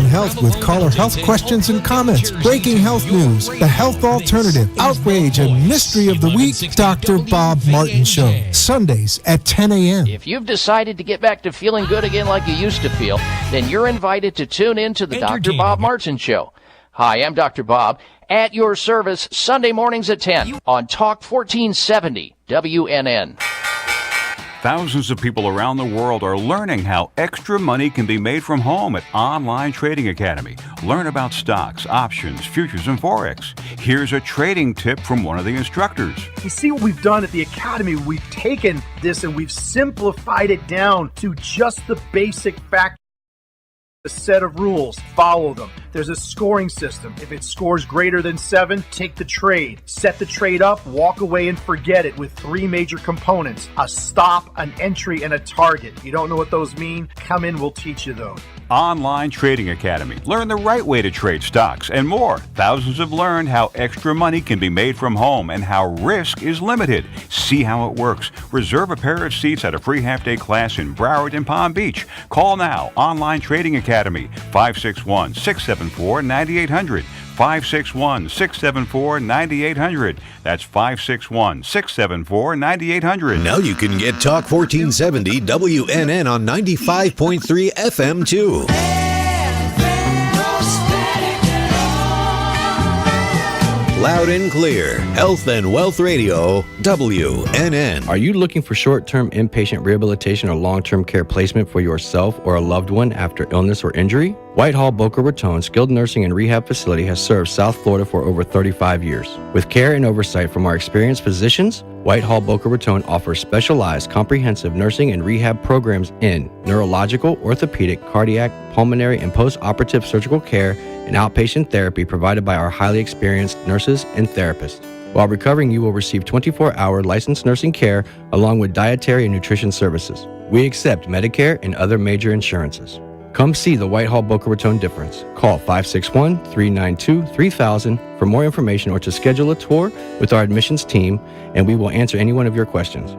health with caller health questions and comments, breaking health news, the health alternative, outrage, and mystery of the week, Dr. Bob Martin Show, Sundays at 10 a.m. If you've decided to get back to feeling good again like you used to feel, then you're invited to tune in to the Dr. Bob Martin Show. Hi, I'm Dr. Bob, at your service Sunday mornings at 10 on Talk 1470 WNN. Thousands of people around the world are learning how extra money can be made from home at Online Trading Academy. Learn about stocks, options, futures, and Forex. Here's a trading tip from one of the instructors. You see what we've done at the Academy? We've taken this and we've simplified it down to just the basic facts. A set of rules, follow them. There's a scoring system. If it scores greater than 7, take the trade. Set the trade up, walk away and forget it with 3 major components: a stop, an entry, and a target. You don't know what those mean? Come in, we'll teach you those. Online Trading Academy. Learn the right way to trade stocks and more. Thousands have learned how extra money can be made from home and how risk is limited. See how it works. Reserve a pair of seats at a free half-day class in Broward and Palm Beach. Call now. Online Trading Academy, 561-674-9800. 561-674-9800. That's 561-674-9800. Now you can get Talk 1470 WNN on 95.3 FM too. Loud and clear. Health and Wealth Radio, WNN. Are you looking for short-term inpatient rehabilitation or long-term care placement for yourself or a loved one after illness or injury? Whitehall Boca Raton Skilled Nursing and Rehab Facility has served South Florida for over 35 years. With care and oversight from our experienced physicians, Whitehall Boca Raton offers specialized comprehensive nursing and rehab programs in neurological, orthopedic, cardiac, pulmonary, and post-operative surgical care and outpatient therapy provided by our highly experienced nurses and therapists. While recovering, you will receive 24-hour licensed nursing care along with dietary and nutrition services. We accept Medicare and other major insurances. Come see the Whitehall Boca Raton difference. Call 561-392-3000 for more information or to schedule a tour with our admissions team, and we will answer any one of your questions.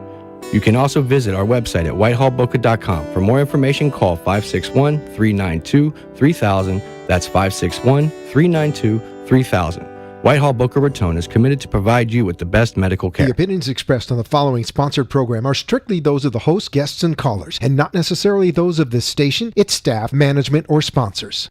You can also visit our website at whitehallboca.com. For more information, call 561-392-3000. That's 561-392-3000. Whitehall Boca Raton is committed to provide you with the best medical care. The opinions expressed on the following sponsored program are strictly those of the host, guests, and callers, and not necessarily those of this station, its staff, management, or sponsors.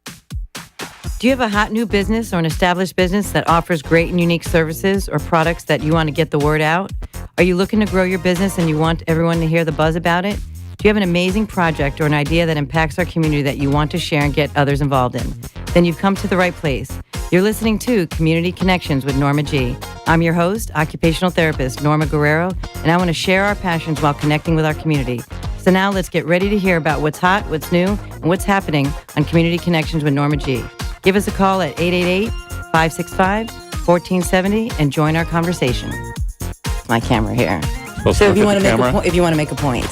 Do you have a hot new business or an established business that offers great and unique services or products that you want to get the word out? Are you looking to grow your business and you want everyone to hear the buzz about it? Do you have an amazing project or an idea that impacts our community that you want to share and get others involved in? Then you've come to the right place. You're listening to Community Connections with Norma G. I'm your host, occupational therapist Norma Guerrero, and I want to share our passions while connecting with our community. So now let's get ready to hear about what's hot, what's new, and what's happening on Community Connections with Norma G. Give us a call at 888-565-1470 and join our conversation. My camera here. So if you want to make a point.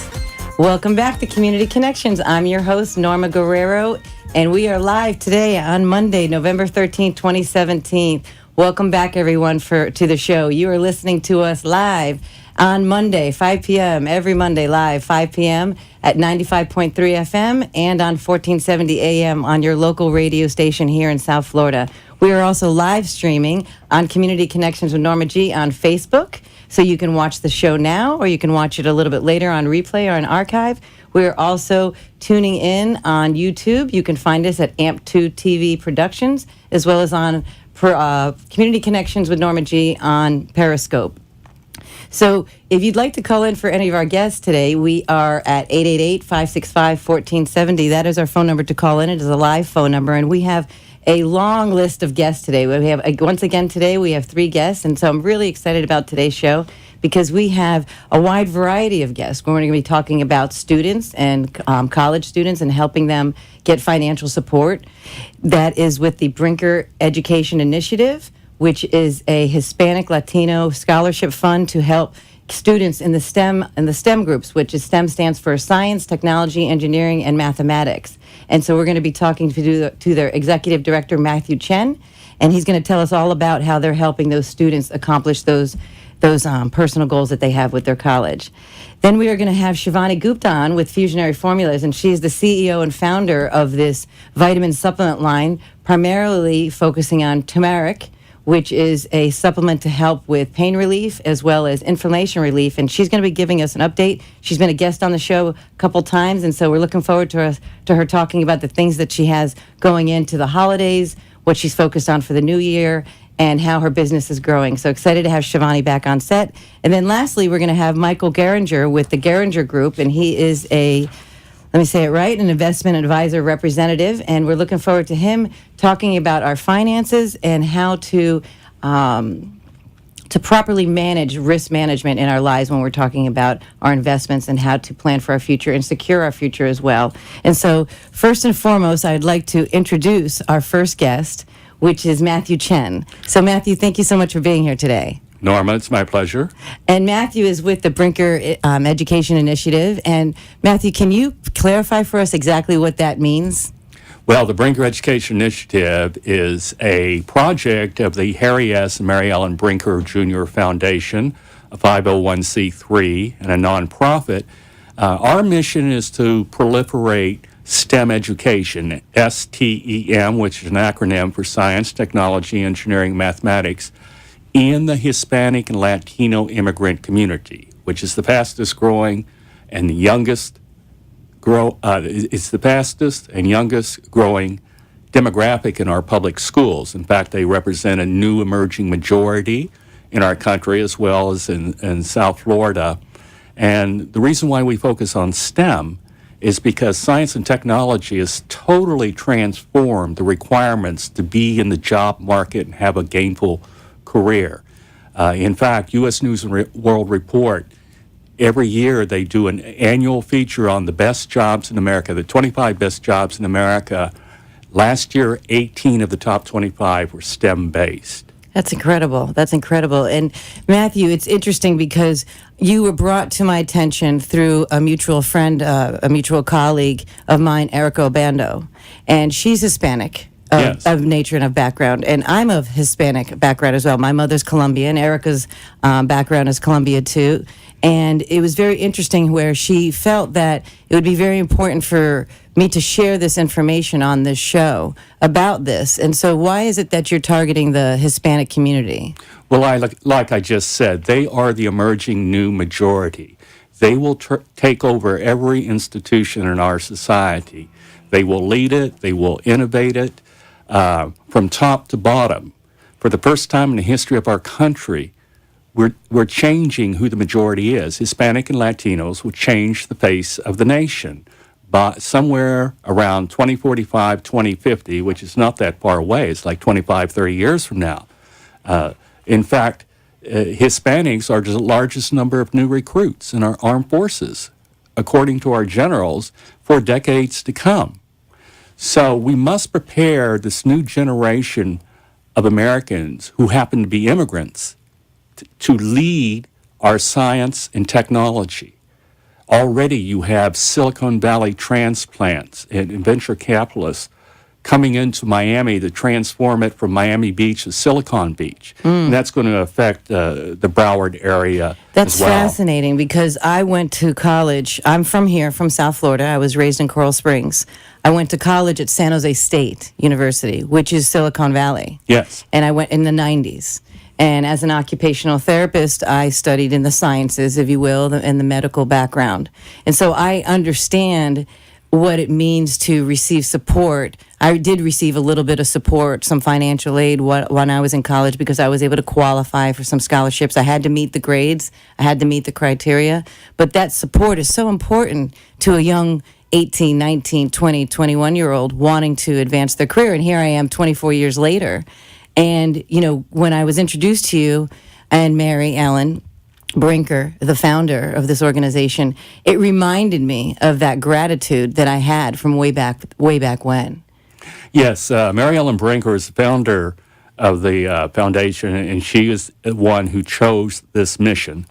Welcome back to Community Connections. I'm your host, Norma Guerrero, and we are live today on Monday, November 13th, 2017. Welcome back, everyone, to the show. You are listening to us live on Monday, 5 p.m., every Monday live, 5 p.m. at 95.3 FM and on 1470 AM on your local radio station here in South Florida. We are also live streaming on Community Connections with Norma G on Facebook, so you can watch the show now or you can watch it a little bit later on replay or on archive. We're also tuning in on YouTube. You can find us at AMP2 TV Productions, as well as on Community Connections with Norma G on Periscope. So if you'd like to call in for any of our guests today, we are at 888-565-1470. That is our phone number to call in. It is a live phone number, and we have a long list of guests today. We have, once again today, we have 3 guests, and so I'm really excited about today's show because we have a wide variety of guests. We're going to be talking about students and college students and helping them get financial support. That is with the Brinker Education Initiative, which is a Hispanic Latino scholarship fund to help students in the STEM groups, which is STEM stands for science, technology, engineering, and mathematics. And so we're going to be talking to their executive director, Matthew Chen, and he's going to tell us all about how they're helping those students accomplish those those personal goals that they have with their college. Then we are going to have Shivani Gupta on with Fusionary Formulas, and she's the CEO and founder of this vitamin supplement line, primarily focusing on turmeric, which is a supplement to help with pain relief as well as inflammation relief. And she's going to be giving us an update. She's been a guest on the show a couple times, and so we're looking forward to her talking about the things that she has going into the holidays, what she's focused on for the new year, and how her business is growing. So excited to have Shivani back on set. And then lastly, we're going to have Michael Geringer with the Geringer Group, and he is let me say it right, an investment advisor representative, and we're looking forward to him talking about our finances and how to properly manage risk management in our lives when we're talking about our investments and how to plan for our future and secure our future as well. And so first and foremost, I'd like to introduce our first guest, which is Matthew Chen. So Matthew, thank you so much for being here today. Norma, it's my pleasure. And Matthew is with the Brinker Education Initiative. And Matthew, can you clarify for us exactly what that means? Well, the Brinker Education Initiative is a project of the Harry S. and Mary Ellen Brinker Jr. Foundation, a 501c3 and a nonprofit. Our mission is to proliferate STEM education, STEM, which is an acronym for Science, Technology, Engineering, Mathematics, in the Hispanic and Latino immigrant community, which is the fastest growing and the youngest it's the fastest and youngest growing demographic in our public schools. In fact, they represent a new emerging majority in our country as well as in South Florida. And the reason why we focus on STEM is because science and technology has totally transformed the requirements to be in the job market and have a gainful career. In fact, U.S. News and World Report, every year they do an annual feature on the best jobs in America, the 25 best jobs in America. Last year, 18 of the top 25 were STEM-based. That's incredible. That's incredible. And Matthew, it's interesting because you were brought to my attention through a mutual friend, a mutual colleague of mine, Erica Obando. And she's Hispanic. Yes. Of nature and of background. And I'm of Hispanic background as well. My mother's Colombian. Erica's background is Colombia too. And it was very interesting where she felt that it would be very important for me to share this information on this show about this. And so why is it that you're targeting the Hispanic community? Well, like I just said, they are the emerging new majority. They will take over every institution in our society. They will lead it. They will innovate it. From top to bottom. For the first time in the history of our country, we're changing who the majority is. Hispanic and Latinos will change the face of the nation by somewhere around 2045, 2050, which is not that far away. It's like 25, 30 years from now. In fact, Hispanics are the largest number of new recruits in our armed forces, according to our generals, for decades to come. So we must prepare this new generation of Americans who happen to be immigrants to lead our science and technology. Already you have Silicon Valley transplants and venture capitalists coming into Miami to transform it from Miami Beach to Silicon Beach. And that's going to affect the Broward area That's as well. fascinating because I went to college. I'm from here, from South Florida. I was raised in Coral Springs. I went to college at San Jose State University, which is Silicon Valley. Yes. And I went in the 90s. And as an occupational therapist, I studied in the sciences, if you will, and the medical background. And so I understand what it means to receive support. I did receive a little bit of support, some financial aid when I was in college because I was able to qualify for some scholarships. I had to meet the grades. I had to meet the criteria. But that support is so important to a young 18, 19, 20, 21-year-old wanting to advance their career. And here I am 24 years later. And, you know, when I was introduced to you and Mary Ellen Brinker, the founder of this organization, it reminded me of that gratitude that I had from way back when. Yes, Mary Ellen Brinker is the founder of the foundation, and she is the one who chose this mission.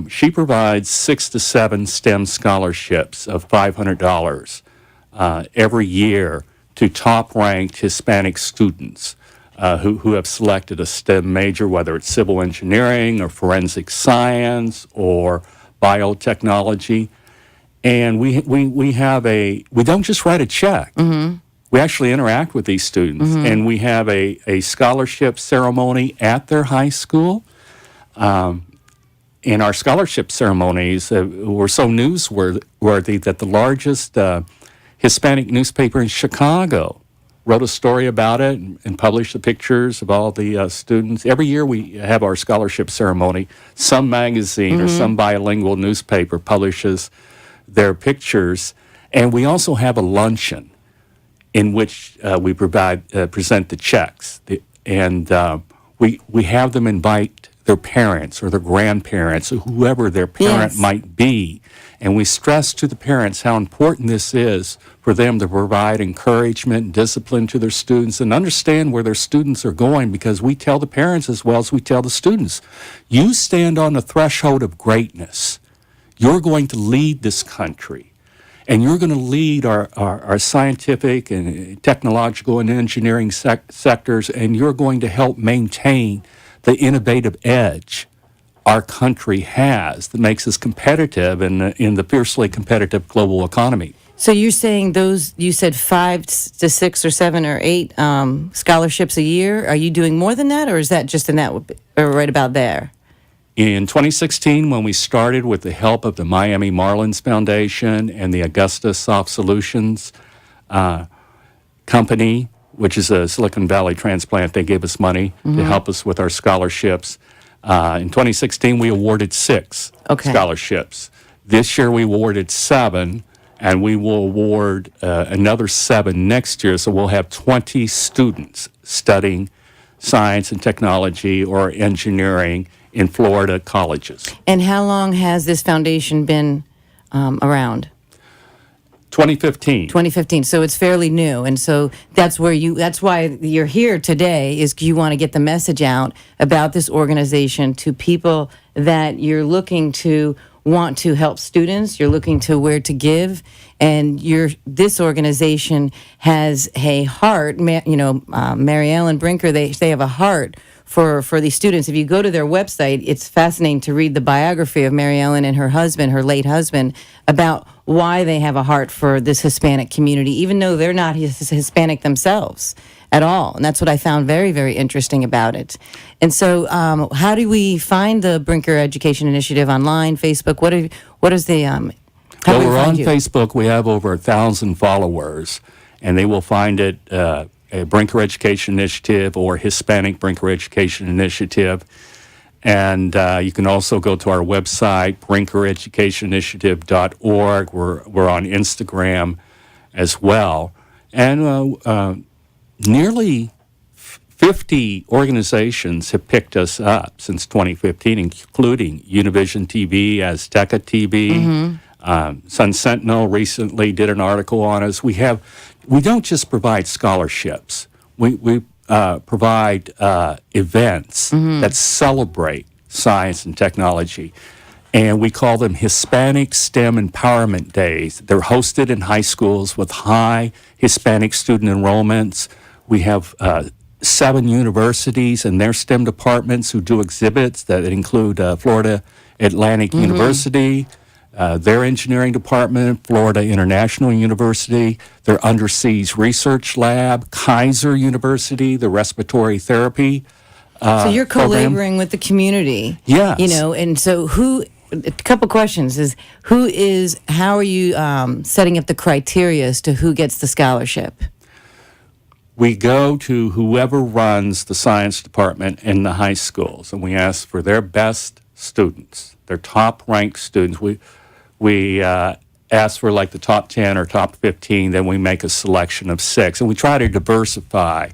She provides 6 to 7 STEM scholarships of $500 every year to top-ranked Hispanic students. who have selected a STEM major, whether it's civil engineering or forensic science or biotechnology. And we don't just write a check. Mm-hmm. We actually interact with these students, and we have a scholarship ceremony at their high school. And our scholarship ceremonies were so newsworthy that the largest Hispanic newspaper in Chicago wrote a story about it and published the pictures of all the students. Every year we have our scholarship ceremony. Some magazine or some bilingual newspaper publishes their pictures. And we also have a luncheon in which we present the checks. We have them invite their parents or their grandparents or whoever their parent might be. And we stress to the parents how important this is for them to provide encouragement and discipline to their students and understand where their students are going, because we tell the parents as well as we tell the students, you stand on the threshold of greatness. You're going to lead this country, and you're going to lead our scientific and technological and engineering sectors, and you're going to help maintain the innovative edge our country has that makes us competitive in the fiercely competitive global economy. So you're saying you said 5 to 6 or 7 or 8 scholarships a year. Are you doing more than that, or is that just in that, or right about there? In 2016, when we started with the help of the Miami Marlins Foundation and the Augusta Soft Solutions Company, which is a Silicon Valley transplant, they gave us money to help us with our scholarships. In 2016, we awarded 6 scholarships. This year, we awarded 7, and we will award another 7 next year. So we'll have 20 students studying science and technology or engineering in Florida colleges. And how long has this foundation been around? 2015. 2015. So it's fairly new, and so that's why you're here today. Is you want to get the message out about this organization to people that you're looking to want to help students. You're looking to where to give, and this organization has a heart. Mary Ellen Brinker. They have a heart for these students. If you go to their website, it's fascinating to read the biography of Mary Ellen and her husband, her late husband, about why they have a heart for this Hispanic community, even though they're not Hispanic themselves at all. And that's what I found very, very interesting about it. And so how do we find the Brinker Education Initiative online, Facebook? What is the... Well, we're on Facebook. We have over 1,000 followers, and they will find it a Brinker Education Initiative or Hispanic Brinker Education Initiative. And you can also go to our website, brinkereducationinitiative.org. We're on Instagram as well. And nearly 50 organizations have picked us up since 2015, including Univision TV, Azteca TV. Sun Sentinel recently did an article on us. We don't just provide scholarships. We provide events that celebrate science and technology. And we call them Hispanic STEM Empowerment Days. They're hosted in high schools with high Hispanic student enrollments. We have 7 universities and their STEM departments who do exhibits that include Florida Atlantic University, their engineering department, Florida International University, their Underseas Research Lab, Kaiser University, the respiratory therapy So you're program. collaborating with the community. Yes. And so a couple questions is, how are you setting up the criteria as to who gets the scholarship? We go to whoever runs the science department in the high schools, and we ask for their best students, their top-ranked students. We ask for like the top 10 or top 15, then we make a selection of 6. And we try to diversify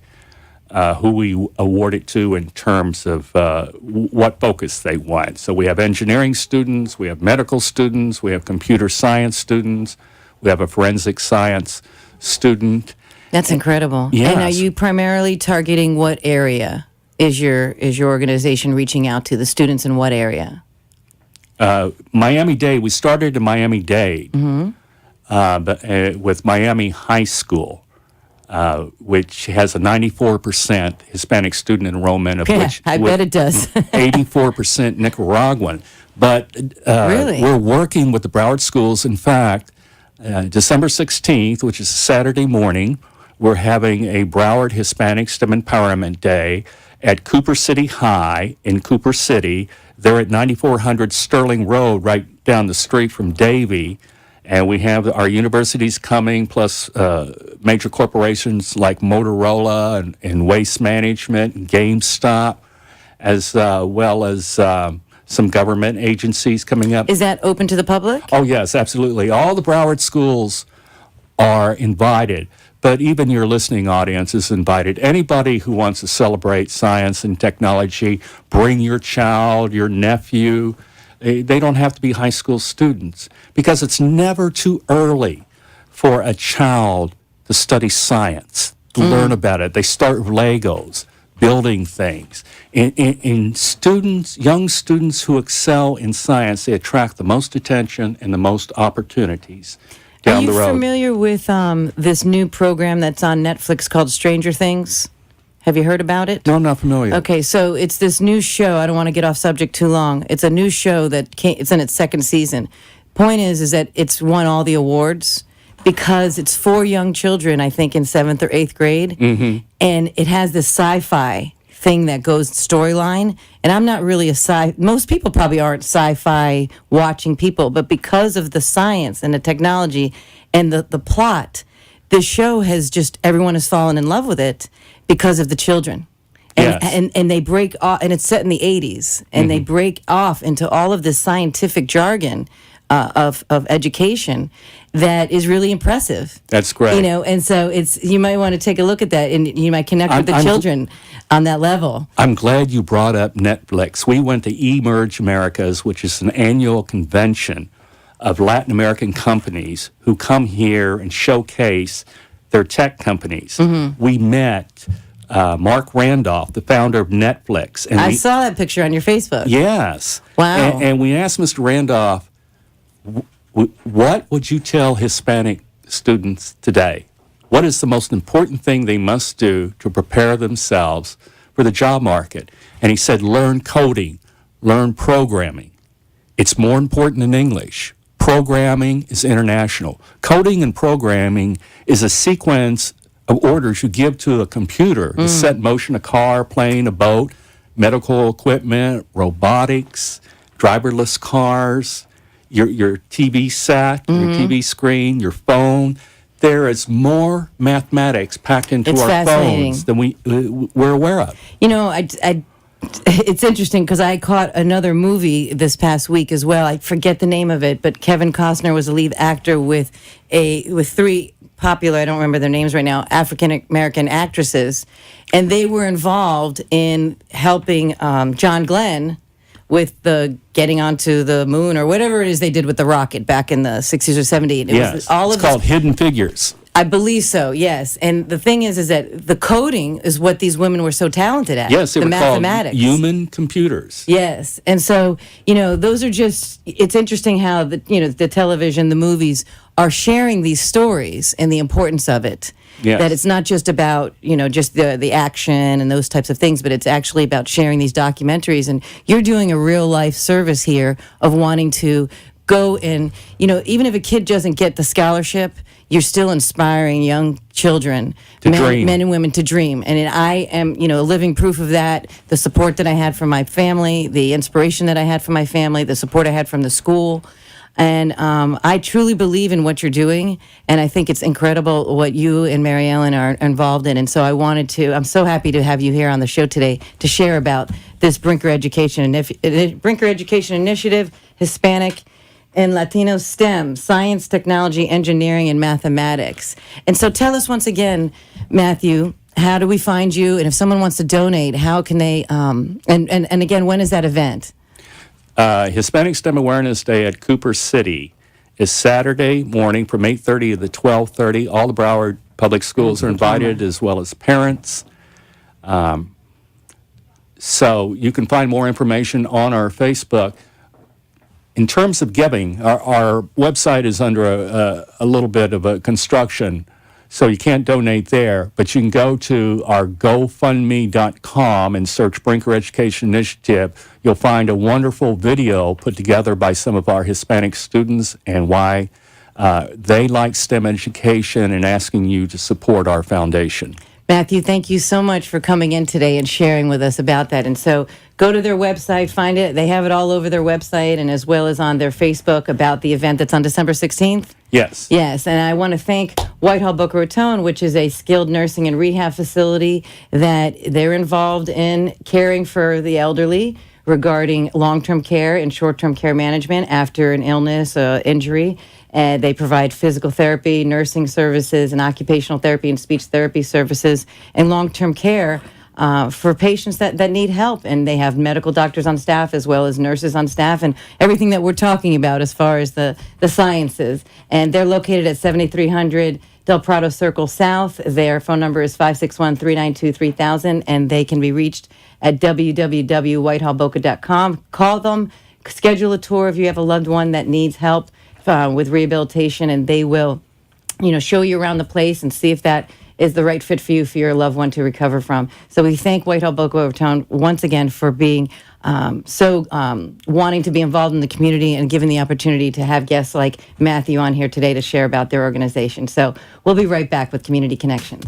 who we award it to in terms of what focus they want. So we have engineering students, we have medical students, we have computer science students, we have a forensic science student. That's incredible. Yes. And are you primarily targeting what area? Is your organization reaching out to the students in what area? Miami-Dade, we started in Miami-Dade but, with Miami High School. which has a 94% Hispanic student enrollment, of which I bet it does. 84% Nicaraguan. But really? We're working with the Broward schools. In fact, December 16th, which is a Saturday morning, we're having a Broward Hispanic STEM Empowerment Day at Cooper City High in Cooper City. They're at 9400 Sterling Road, right down the street from Davie. And we have our universities coming, plus major corporations like Motorola and Waste Management and GameStop, as well as some government agencies coming up. Is that open to the public? Oh, yes, absolutely. All the Broward schools are invited, but even your listening audience is invited. Anybody who wants to celebrate science and technology, bring your child, your nephew. They don't have to be high school students, because it's never too early for a child to study science, to learn about it. They start with Legos, building things. In students, young students who excel in science, they attract the most attention and the most opportunities down the road. Are you familiar with this new program that's on Netflix called Stranger Things? Have you heard about it? No, I'm not familiar. Okay, so it's this new show. I don't want to get off subject too long. It's a new show it's in its second season. Point is that it's won all the awards because it's for young children, I think, in 7th or 8th grade. Mm-hmm. And it has this sci-fi thing that goes storyline. And I'm not really most people probably aren't sci-fi watching people, but because of the science and the technology and the plot, this show has everyone has fallen in love with it because of the children. And, yes. and they break off, and it's set in the 80s, and they break off into all of this scientific jargon of education that is really impressive. That's great. And so you might want to take a look at that, and you might connect with the children on that level. I'm glad you brought up Netflix. We went to Emerge Americas, which is an annual convention of Latin American companies who come here and showcase their tech companies. Mm-hmm. We met Mark Randolph, the founder of Netflix. And I saw that picture on your Facebook. Yes. Wow. And we asked Mr. Randolph, what would you tell Hispanic students today? What is the most important thing they must do to prepare themselves for the job market? And he said, learn coding, learn programming. It's more important than English. Programming is international. Coding and programming is a sequence of orders you give to a computer to set in motion a car, plane, a boat, medical equipment, robotics, driverless cars, your TV set, your TV screen, your phone. There is more mathematics packed into our phones than we're aware of. It's interesting because I caught another movie this past week as well. I forget the name of it, but Kevin Costner was the lead actor with three popular, I don't remember their names right now, African American actresses, and they were involved in helping John Glenn with the getting onto the moon or whatever it is they did with the rocket back in the 60s or 70s. Yes, it's called Hidden Figures. I believe so, yes. And the thing is that the coding is what these women were so talented at. Yes, they the were mathematics. Called human computers. Yes. And so, those are it's interesting how the television, the movies are sharing these stories and the importance of it. Yes. That it's not just about, just the action and those types of things, but it's actually about sharing these documentaries. And you're doing a real life service here of wanting to go and, even if a kid doesn't get the scholarship, you're still inspiring young children, men and women to dream. And I am, living proof of that. The support that I had from my family, the inspiration that I had from my family, the support I had from the school. And I truly believe in what you're doing. And I think it's incredible what you and Mary Ellen are involved in. And so I'm so happy to have you here on the show today to share about this Brinker Education Initiative, Hispanic and Latino STEM, science, technology, engineering, and mathematics. And so tell us once again, Matthew, how do we find you? And if someone wants to donate, how can they, and again, when is that event? Hispanic STEM Awareness Day at Cooper City is Saturday morning from 8:30 to 12:30. All the Broward public schools are invited, as well as parents. So you can find more information on our Facebook. In terms of giving, our website is under a little bit of a construction, So you can't donate there, but you can go to our GoFundMe.com and search Brinker Education Initiative. You'll find a wonderful video put together by some of our Hispanic students and why they like STEM education and asking you to support our foundation. Matthew, thank you so much for coming in today and sharing with us about that. And so go to their website, find it. They have it all over their website and as well as on their Facebook about the event that's on December 16th. Yes. Yes, and I want to thank Whitehall Boca Raton, which is a skilled nursing and rehab facility that they're involved in caring for the elderly regarding long-term care and short-term care management after an illness, injury. They provide physical therapy, nursing services, and occupational therapy and speech therapy services, and long-term care for patients that need help. And they have medical doctors on staff as well as nurses on staff and everything that we're talking about as far as the sciences. And they're located at 7300 Del Prado Circle South. Their phone number is 561-392-3000, and they can be reached at www.whitehallboca.com. Call them, schedule a tour if you have a loved one that needs help with rehabilitation, and they will, show you around the place and see if that is the right fit for you, for your loved one to recover from. So we thank Whitehall Boca Raton once again for being wanting to be involved in the community and given the opportunity to have guests like Matthew on here today to share about their organization. So we'll be right back with Community Connections.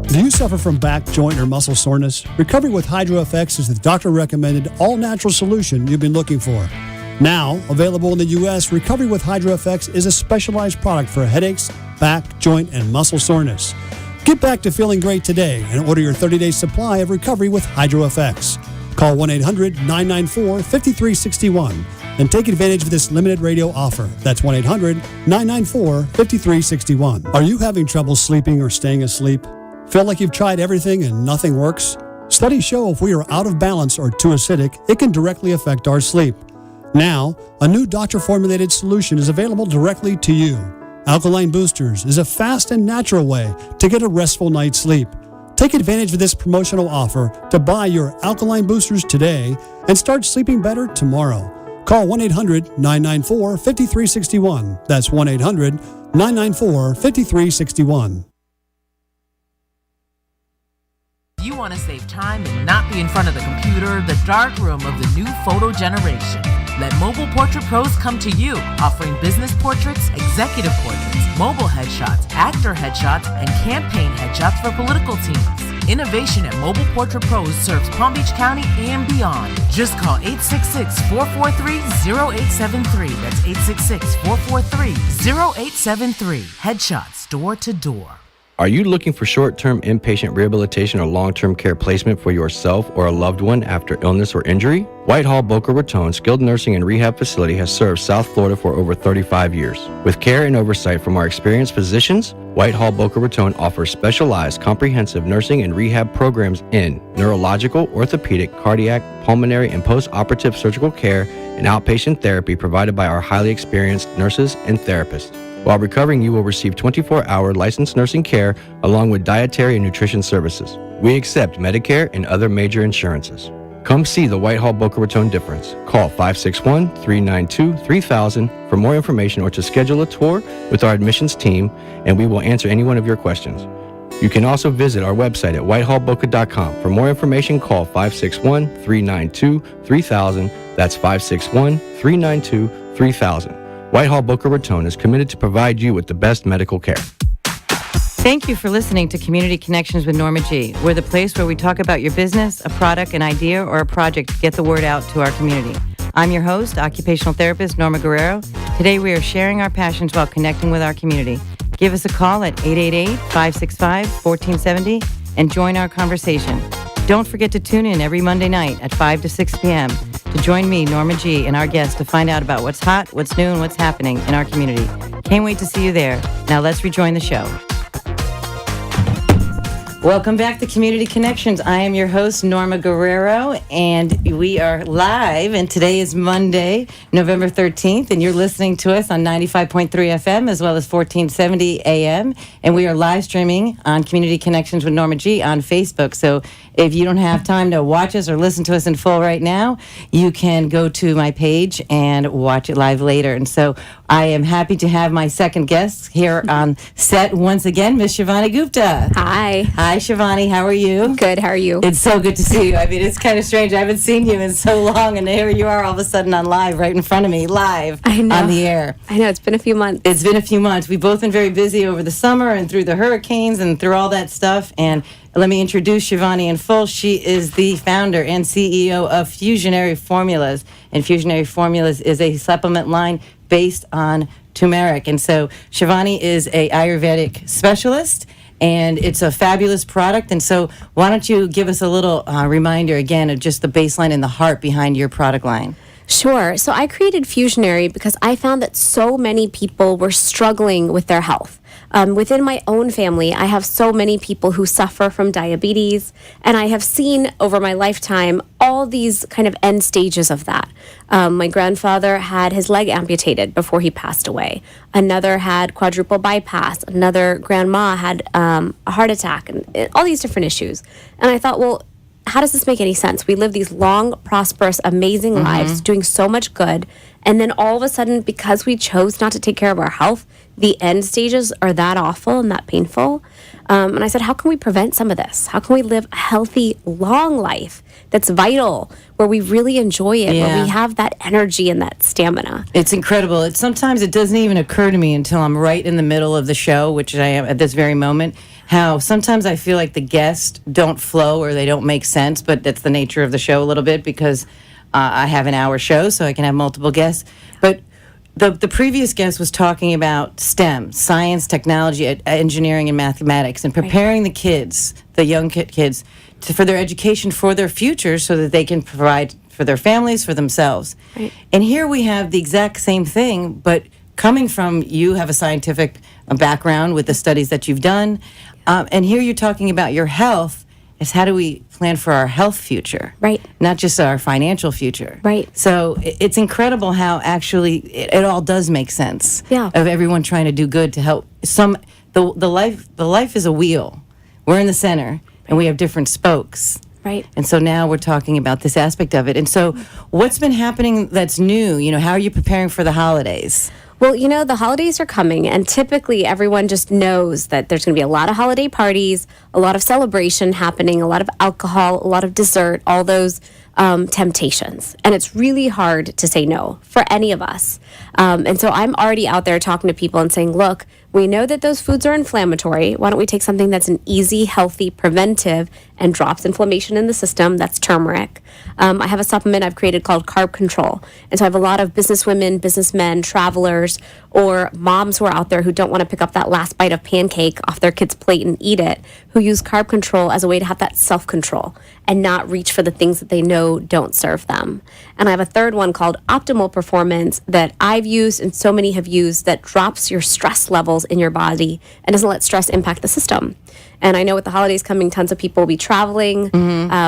Do you suffer from back, joint, or muscle soreness? Recovery with HydroFX is the doctor-recommended all-natural solution you've been looking for. Now, available in the U.S., Recovery with HydroFX is a specialized product for headaches, back, joint, and muscle soreness. Get back to feeling great today and order your 30-day supply of Recovery with HydroFX. Call 1-800-994-5361 and take advantage of this limited radio offer. That's 1-800-994-5361. Are you having trouble sleeping or staying asleep? Feel like you've tried everything and nothing works? Studies show if we are out of balance or too acidic, it can directly affect our sleep. Now, a new doctor-formulated solution is available directly to you. Alkaline Boosters is a fast and natural way to get a restful night's sleep. Take advantage of this promotional offer to buy your Alkaline Boosters today and start sleeping better tomorrow. Call 1-800-994-5361. That's 1-800-994-5361. You want to save time and not be in front of the computer, the dark room of the new photo generation. Let Mobile Portrait Pros come to you, offering business portraits, executive portraits, mobile headshots, actor headshots, and campaign headshots for political teams. Innovation at Mobile Portrait Pros serves Palm Beach County and beyond. Just call 866-443-0873. That's 866-443-0873. Headshots door to door. Are you looking for short-term inpatient rehabilitation or long-term care placement for yourself or a loved one after illness or injury? Whitehall Boca Raton Skilled Nursing and Rehab Facility has served South Florida for over 35 years. With care and oversight from our experienced physicians, Whitehall Boca Raton offers specialized comprehensive nursing and rehab programs in neurological, orthopedic, cardiac, pulmonary, and post-operative surgical care and outpatient therapy provided by our highly experienced nurses and therapists. While recovering, you will receive 24-hour licensed nursing care along with dietary and nutrition services. We accept Medicare and other major insurances. Come see the Whitehall Boca Raton difference. Call 561-392-3000 for more information or to schedule a tour with our admissions team, and we will answer any one of your questions. You can also visit our website at whitehallboca.com. For more information, call 561-392-3000. That's 561-392-3000. Whitehall Boca Raton is committed to provide you with the best medical care. Thank you for listening to Community Connections with Norma G. We're the place where we talk about your business, a product, an idea, or a project to get the word out to our community. I'm your host, occupational therapist Norma Guerrero. Today we are sharing our passions while connecting with our community. Give us a call at 888-565-1470 and join our conversation. Don't forget to tune in every Monday night at 5 to 6 p.m. to join me, Norma G., and our guests to find out about what's hot, what's new, and what's happening in our community. Can't wait to see you there. Now let's rejoin the show. Welcome back to Community Connections. I am your host, Norma Guerrero, and we are live, and today is Monday, November 13th, and you're listening to us on 95.3 FM as well as 1470 AM, and we are live streaming on Community Connections with Norma G on Facebook. So if you don't have time to watch us or listen to us in full right now, you can go to my page and watch it live later. And so I am happy to have my second guest here on set once again, Miss Shivani Gupta. Hi. Hi, Shivani. How are you? Good. How are you? It's so good to see you. I mean, it's kind of strange. I haven't seen you in so long, and here you are all of a sudden on live right in front of me, live on the air. I know. It's been a few months. It's been a few months. We've both been very busy over the summer and through the hurricanes and through all that stuff. And let me introduce Shivani in full. She is the founder and CEO of Fusionary Formulas. And Fusionary Formulas is a supplement line based on turmeric. And so Shivani is a Ayurvedic specialist, and it's a fabulous product. And so why don't you give us a little reminder again of just the baseline and the heart behind your product line? Sure. So I created Fusionary because I found that so many people were struggling with their health. Within my own family, I have so many people who suffer from diabetes, and I have seen over my lifetime all these kind of end stages of that. My grandfather had his leg amputated before he passed away. Another had quadruple bypass. Another grandma had a heart attack, and all these different issues. And I thought, well, how does this make any sense? We live these long, prosperous, amazing lives, doing so much good, and then all of a sudden, because we chose not to take care of our health, the end stages are that awful and that painful. And I said, how can we prevent some of this? How can we live a healthy, long life that's vital, where we really enjoy it, where we have that energy and that stamina? It's incredible. Sometimes it doesn't even occur to me until I'm right in the middle of the show, which I am at this very moment, how sometimes I feel like the guests don't flow or they don't make sense, but that's the nature of the show a little bit, because I have an hour show, so I can have multiple guests. But the previous guest was talking about STEM, science, technology, engineering, and mathematics, and preparing the kids, the young kids, for their education, for their future, so that they can provide for their families, for themselves. Right. And here we have the exact same thing, but coming from, you have a scientific background with the studies that you've done, and here you're talking about your health. Is how do we plan for our health future? Right. Not just our financial future. Right. So it's incredible how actually it all does make sense. Yeah. Of everyone trying to do good to help the life is a wheel. We're in the center and we have different spokes. Right. And so now we're talking about this aspect of it. And so what's been happening that's new? You know, how are you preparing for the holidays? Well, you know, the holidays are coming, and typically everyone just knows that there's going to be a lot of holiday parties, a lot of celebration happening, a lot of alcohol, a lot of dessert, all those temptations. And it's really hard to say no for any of us. And so I'm already out there talking to people and saying, look, we know that those foods are inflammatory. Why don't we take something that's an easy, healthy, preventive, and drops inflammation in the system? That's turmeric. I have a supplement I've created called Carb Control. And so I have a lot of businesswomen, businessmen, travelers, or moms who are out there who don't want to pick up that last bite of pancake off their kid's plate and eat it, who use Carb Control as a way to have that self-control and not reach for the things that they know don't serve them. And I have a third one called Optimal Performance that I've used and so many have used, that drops your stress levels in your body and doesn't let stress impact the system. And I know with the holidays coming, tons of people will be traveling,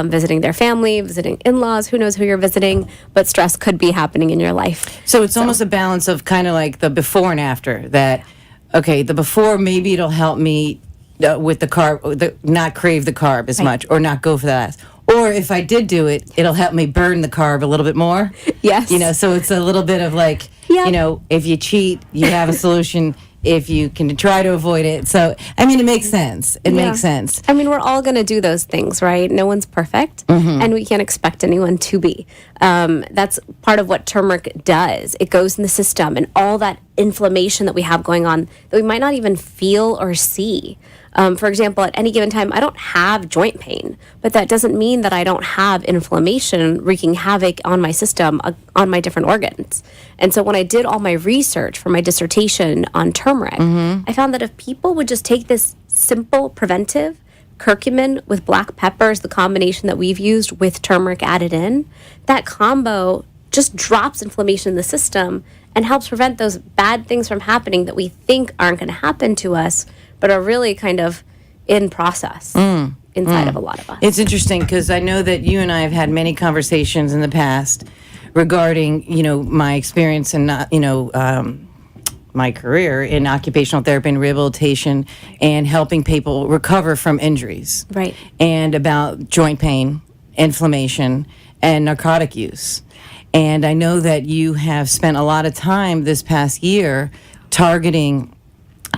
visiting their family, visiting in-laws, who knows who you're visiting, but stress could be happening in your life. So it's almost a balance of kind of like the before and after, that, okay, the before, maybe it'll help me with the carb, not crave the carb as much, or not go for that. Or if I did do it, it'll help me burn the carb a little bit more. Yes. You know, so it's a little bit of like, you know, if you cheat, you have a solution. If you can try to avoid it. So, I mean, it makes sense. It makes sense. I mean, we're all going to do those things, right? No one's perfect, and we can't expect anyone to be. That's part of what turmeric does. It goes in the system, and all that inflammation that we have going on that we might not even feel or see. For example, at any given time, I don't have joint pain, but that doesn't mean that I don't have inflammation wreaking havoc on my system, on my different organs. And so when I did all my research for my dissertation on turmeric, I found that if people would just take this simple preventive, curcumin with black peppers, the combination that we've used with turmeric added in, that combo just drops inflammation in the system and helps prevent those bad things from happening that we think aren't going to happen to us, but are really kind of in process inside of a lot of us. It's interesting because I know that you and I have had many conversations in the past regarding, my experience and my career in occupational therapy and rehabilitation and helping people recover from injuries. Right. And about joint pain, inflammation, and narcotic use. And I know that you have spent a lot of time this past year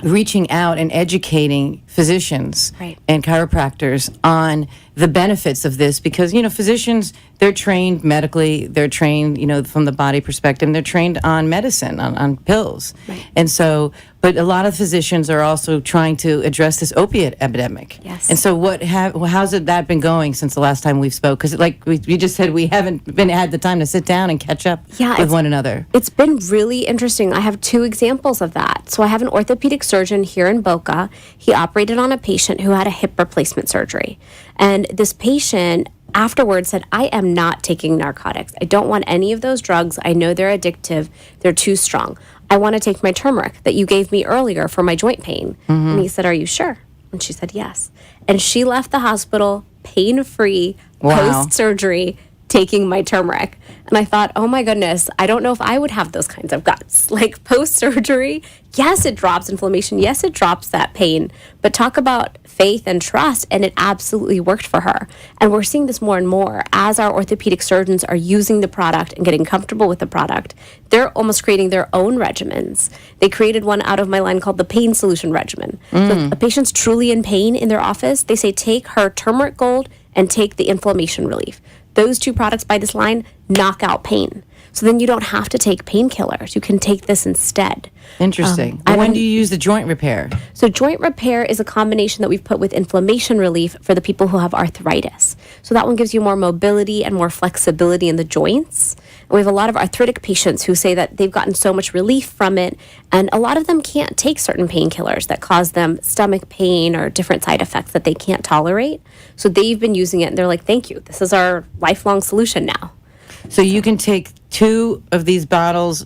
reaching out and educating physicians and chiropractors on the benefits of this because, physicians, they're trained medically, they're trained, from the body perspective, they're trained on medicine, on pills. Right. And so, but a lot of physicians are also trying to address this opiate epidemic. Yes. And so how's that been going since the last time we've spoke? Because like we just said, we haven't had the time to sit down and catch up with one another. It's been really interesting. I have 2 examples of that. So I have an orthopedic surgeon here in Boca. He operated on a patient who had a hip replacement surgery. And this patient afterwards said, I am not taking narcotics. I don't want any of those drugs. I know they're addictive. They're too strong. I want to take my turmeric that you gave me earlier for my joint pain. Mm-hmm. And he said, are you sure? And she said, yes. And she left the hospital pain-free, post-surgery, taking my turmeric. And I thought, oh my goodness, I don't know if I would have those kinds of guts. Like post-surgery, yes, it drops inflammation. Yes, it drops that pain. But talk about faith and trust, and it absolutely worked for her. And we're seeing this more and more as our orthopedic surgeons are using the product and getting comfortable with the product. They're almost creating their own regimens. They created one out of my line called the Pain Solution Regimen. So if a patient's truly in pain in their office, they say take her turmeric gold and take the inflammation relief. Those 2 products by this line knock out pain. So then you don't have to take painkillers. You can take this instead. Interesting. When do you use the joint repair? So joint repair is a combination that we've put with inflammation relief for the people who have arthritis. So that one gives you more mobility and more flexibility in the joints. And we have a lot of arthritic patients who say that they've gotten so much relief from it, and a lot of them can't take certain painkillers that cause them stomach pain or different side effects that they can't tolerate. So they've been using it, and they're like, thank you. This is our lifelong solution now. So you can take 2 of these bottles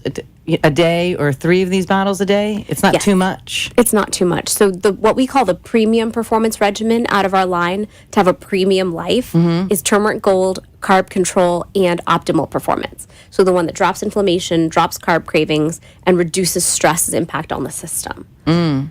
a day or 3 of these bottles a day? It's not too much. It's not too much. So what we call the premium performance regimen out of our line to have a premium life is turmeric gold, carb control, and optimal performance. So the one that drops inflammation, drops carb cravings, and reduces stress's impact on the system.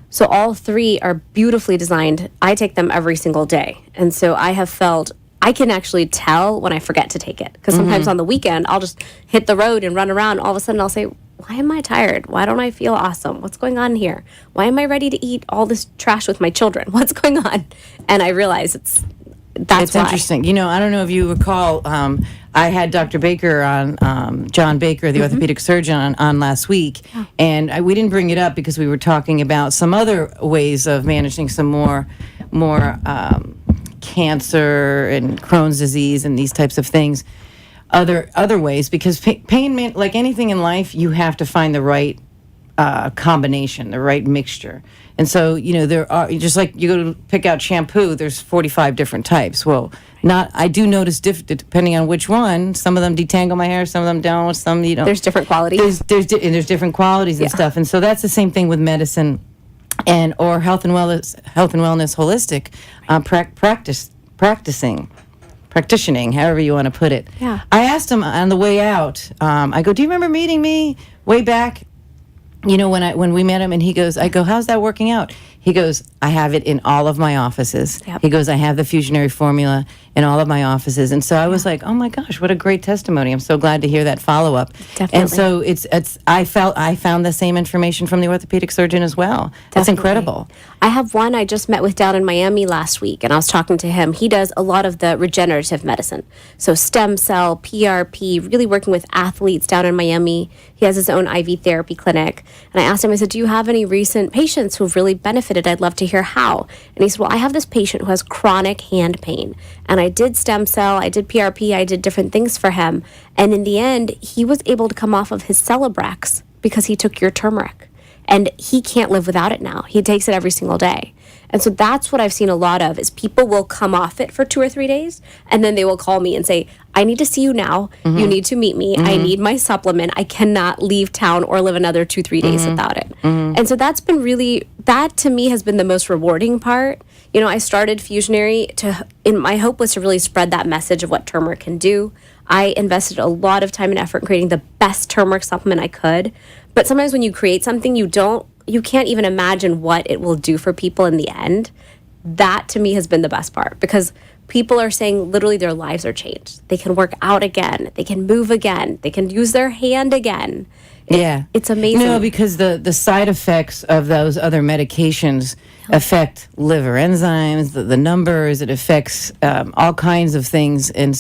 So all 3 are beautifully designed. I take them every single day. And so I have felt I can actually tell when I forget to take it. Because sometimes on the weekend, I'll just hit the road and run around. All of a sudden, I'll say, why am I tired? Why don't I feel awesome? What's going on here? Why am I ready to eat all this trash with my children? What's going on? And I realize that's why. Interesting. I don't know if you recall, I had Dr. Baker on, John Baker, the orthopedic surgeon, on last week. Yeah. And we didn't bring it up because we were talking about some other ways of managing some more cancer and Crohn's disease and these types of things, other ways, because pain, like anything in life, you have to find the right combination, the right mixture. And so, there are, just like you go to pick out shampoo, there's 45 different types. Well, I do notice depending on which one, some of them detangle my hair, some of them don't, some, There's different qualities. There's different qualities and stuff. And so that's the same thing with medicine or health and wellness holistic practicing, however you want to put it. Yeah. I asked him on the way out, I go, do you remember meeting me way back? When we met him, and I go, how's that working out? He goes, I have it in all of my offices. Yep. He goes, I have the fusionary formula in all of my offices. And so I was like, oh my gosh, what a great testimony. I'm so glad to hear that follow-up. Definitely. And so I found the same information from the orthopedic surgeon as well. That's incredible. I have one I just met with down in Miami last week, and I was talking to him. He does a lot of the regenerative medicine. So stem cell, PRP, really working with athletes down in Miami. He has his own IV therapy clinic. And I asked him, I said, do you have any recent patients who have really benefited? I'd love to hear how. And he said, well, I have this patient who has chronic hand pain. And I did stem cell, I did PRP, I did different things for him. And in the end, he was able to come off of his Celebrex because he took your turmeric. And he can't live without it now. He takes it every single day. And so that's what I've seen a lot of, is people will come off it for 2 or 3 days, and then they will call me and say, I need to see you now. You need to meet me. I need my supplement. I cannot leave town or live another 2-3 days without it. And so that's been really, that to me has been the most rewarding part. You know, I started Fusionary my hope was to really spread that message of what turmeric can do. I invested a lot of time and effort in creating the best turmeric supplement I could. But sometimes when you create something, you can't even imagine what it will do for people in the end. That to me has been the best part, because people are saying literally their lives are changed. They can work out again. They can move again. They can use their hand again. It's amazing. No, because the side effects of those other medications affect liver enzymes, the numbers. It affects all kinds of things, and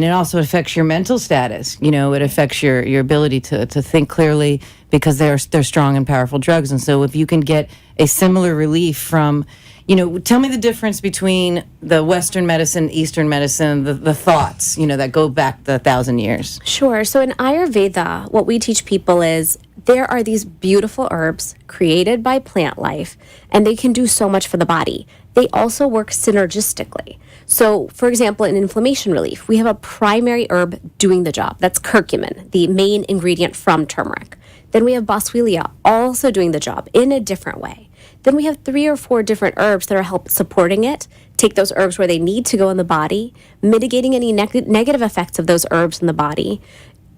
it also affects your mental status. You know, it affects your ability to think clearly, because they're strong and powerful drugs. And so if you can get a similar relief from, you know, tell me the difference between the Western medicine, Eastern medicine, the thoughts, you know, that go back 1,000 years. Sure. So in Ayurveda, what we teach people is there are these beautiful herbs created by plant life, and they can do so much for the body. They also work synergistically. So, for example, in inflammation relief, we have a primary herb doing the job. That's curcumin, the main ingredient from turmeric. Then we have boswellia, also doing the job in a different way. Then we have 3 or 4 different herbs that are supporting it, take those herbs where they need to go in the body, mitigating any negative effects of those herbs in the body,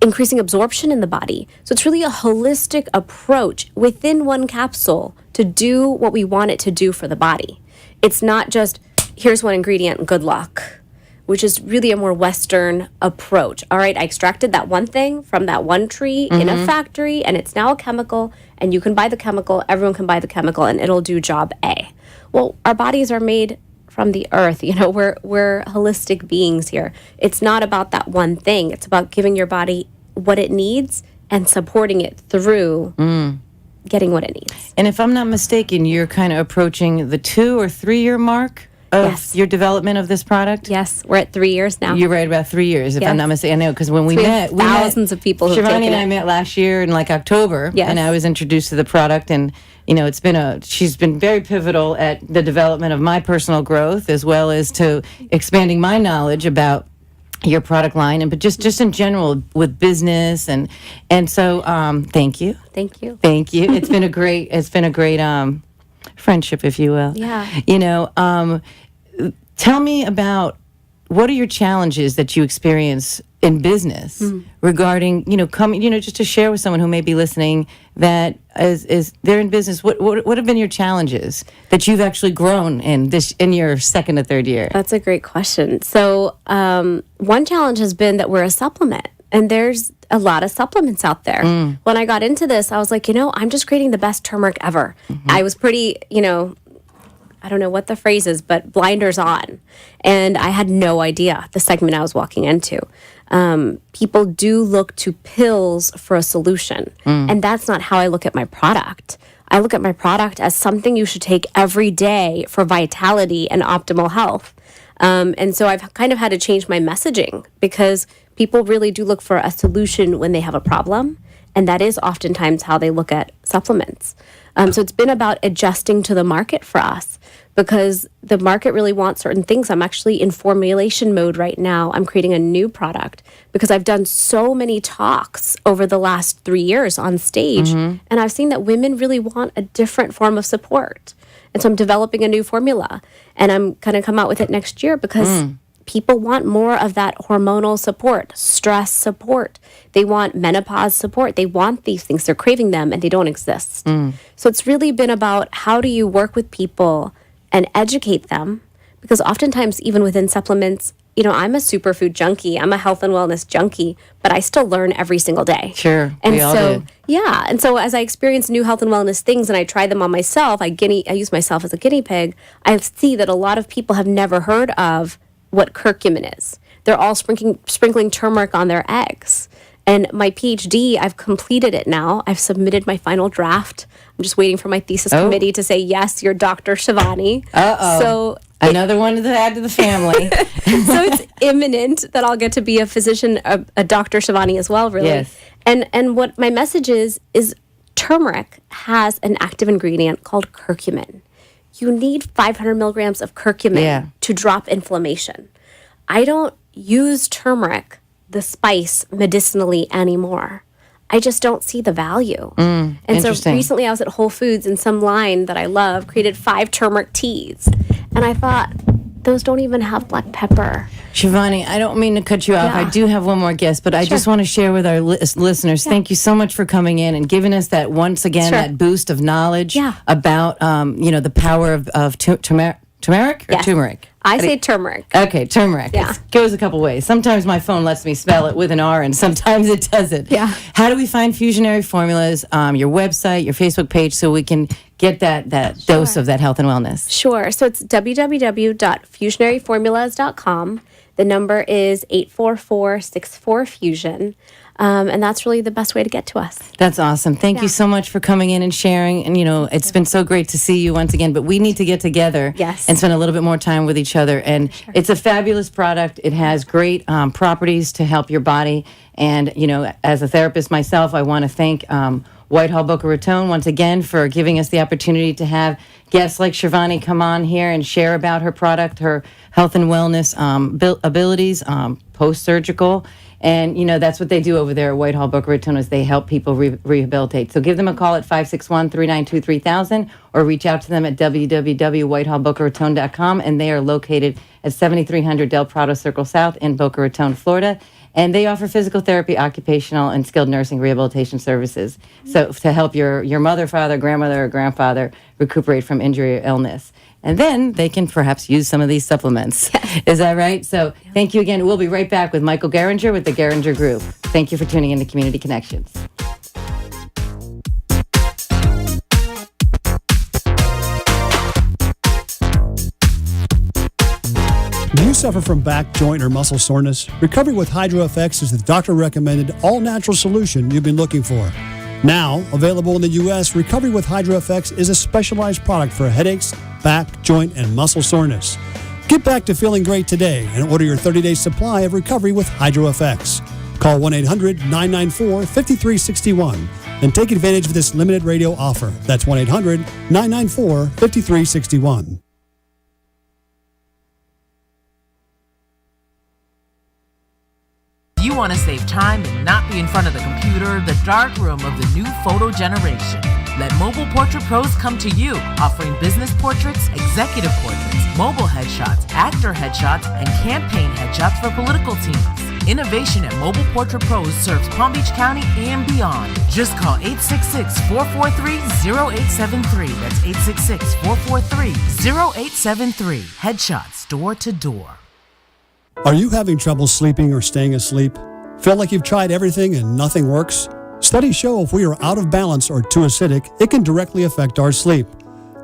increasing absorption in the body. So it's really a holistic approach within one capsule to do what we want it to do for the body. It's not just, here's one ingredient and good luck, which is really a more Western approach. All right, I extracted that one thing from that one tree in a factory, and it's now a chemical, and you can buy the chemical, everyone can buy the chemical, and it'll do job A. Well, our bodies are made from the earth. You know, we're holistic beings here. It's not about that one thing. It's about giving your body what it needs and supporting it through getting what it needs. And if I'm not mistaken, you're kind of approaching the 2 or 3 year mark of your development of this product? Yes, we're at 3 years now. You're right about 3 years, if I'm not mistaken. I know, because when we met, thousands of people who've taken Shivani and I met last year in like October, and I was introduced to the product, and you know, she's been very pivotal at the development of my personal growth, as well as to expanding my knowledge about your product line, but just in general with business, and so thank you. It's been a great friendship, if you will. Yeah. You know, tell me about, what are your challenges that you experience in business regarding, you know, just to share with someone who may be listening that is they're in business. What have been your challenges that you've actually grown in your second or third year? That's a great question. So one challenge has been that we're a supplement, and there's a lot of supplements out there. When I got into this, I was like, you know, I'm just creating the best turmeric ever. I was pretty, you know, I don't know what the phrase is, but blinders on. And I had no idea the segment I was walking into. People do look to pills for a solution. And that's not how I look at my product. I look at my product as something you should take every day for vitality and optimal health. And so I've kind of had to change my messaging, because people really do look for a solution when they have a problem. And that is oftentimes how they look at supplements. So it's been about adjusting to the market for us, because the market really wants certain things. I'm actually in formulation mode right now. I'm creating a new product because I've done so many talks over the last 3 years on stage. And I've seen that women really want a different form of support. And so I'm developing a new formula, and I'm going to come out with it next year, because people want more of that hormonal support, stress support. They want menopause support. They want these things. They're craving them, and they don't exist. So it's really been about, how do you work with people and educate them? Because oftentimes, even within supplements, you know, I'm a superfood junkie. I'm a health and wellness junkie, but I still learn every single day. Sure, and we all so do. Yeah, and so as I experience new health and wellness things and I try them on myself, I use myself as a guinea pig. I see that a lot of people have never heard of what curcumin is. They're all sprinkling turmeric on their eggs. And my PhD, I've completed it now. I've submitted my final draft. I'm just waiting for my thesis committee to say, yes, you're Dr. Shivani. So another one to add to the family. So it's imminent that I'll get to be a physician, a Dr. Shivani as well, really. Yes. And what my message is turmeric has an active ingredient called curcumin. you need 500 milligrams of curcumin to drop inflammation. I don't use turmeric, the spice, medicinally anymore. I just don't see the value. And so recently I was at Whole Foods and some line that I love created 5 turmeric teas. And I thought, those don't even have black pepper. Shivani, I don't mean to cut you off. I do have one more guest, but I just want to share with our listeners, thank you so much for coming in and giving us that, once again, that boost of knowledge about, the power of turmeric or turmeric? I say turmeric. Okay, turmeric. Yeah. It goes a couple ways. Sometimes my phone lets me spell it with an R, and sometimes it doesn't. Yeah. How do we find Fusionary Formulas? Your website, your Facebook page, so we can get that dose of that health and wellness? Sure. So it's www.fusionaryformulas.com. The number is 844-64-FUSION. And that's really the best way to get to us. That's awesome. Thank you so much for coming in and sharing. And, it's been so great to see you once again. But we need to get together and spend a little bit more time with each other. And it's a fabulous product. It has great properties to help your body. And, as a therapist myself, I want to thank Whitehall Boca Raton once again for giving us the opportunity to have guests like Shivani come on here and share about her product, her health and wellness abilities, post-surgical. And, that's what they do over there at Whitehall Boca Raton, is they help people rehabilitate. So give them a call at 561-392-3000 or reach out to them at www.whitehallbocaraton.com. And they are located at 7300 Del Prado Circle South in Boca Raton, Florida. And they offer physical therapy, occupational, and skilled nursing rehabilitation services. So to help your mother, father, grandmother, or grandfather recuperate from injury or illness. And then they can perhaps use some of these supplements. Is that right? So thank you again. We'll be right back with Michael Geringer with the Geringer Group. Thank you for tuning in to Community Connections. Do you suffer from back, joint, or muscle soreness? Recovery with HydroFX is the doctor-recommended all-natural solution you've been looking for. Now, available in the U.S., Recovery with HydroFX is a specialized product for headaches, back, joint, and muscle soreness. Get back to feeling great today and order your 30-day supply of Recovery with HydroFX. Call 1-800-994-5361 and take advantage of this limited radio offer. That's 1-800-994-5361. You want to save time and not be in front of the computer, the dark room of the new photo generation. Let Mobile Portrait Pros come to you, offering business portraits, executive portraits, mobile headshots, actor headshots, and campaign headshots for political teams. Innovation at Mobile Portrait Pros serves Palm Beach County and beyond. Just call 866-443-0873. That's 866-443-0873. Headshots door to door. Are you having trouble sleeping or staying asleep? Feel like you've tried everything and nothing works? Studies show if we are out of balance or too acidic, it can directly affect our sleep.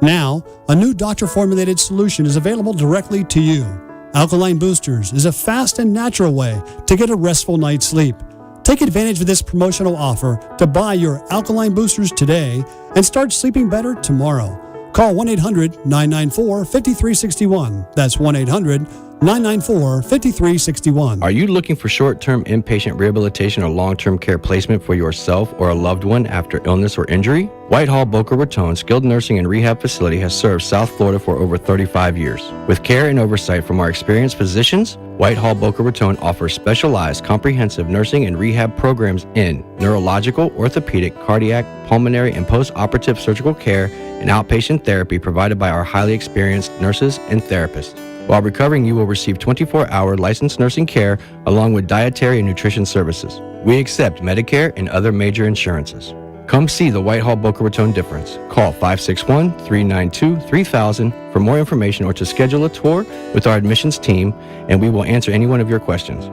Now, a new doctor-formulated solution is available directly to you. Alkaline Boosters is a fast and natural way to get a restful night's sleep. Take advantage of this promotional offer to buy your Alkaline Boosters today and start sleeping better tomorrow. Call 1-800-994-5361. That's 1-800-994-5361. Are you looking for short-term inpatient rehabilitation or long-term care placement for yourself or a loved one after illness or injury? Whitehall Boca Raton Skilled Nursing and Rehab Facility has served South Florida for over 35 years. With care and oversight from our experienced physicians, Whitehall Boca Raton offers specialized comprehensive nursing and rehab programs in neurological, orthopedic, cardiac, pulmonary, and post-operative surgical care and outpatient therapy provided by our highly experienced nurses and therapists. While recovering, you will receive 24-hour licensed nursing care along with dietary and nutrition services. We accept Medicare and other major insurances. Come see the Whitehall Boca Raton difference. Call 561-392-3000 for more information or to schedule a tour with our admissions team, and we will answer any one of your questions.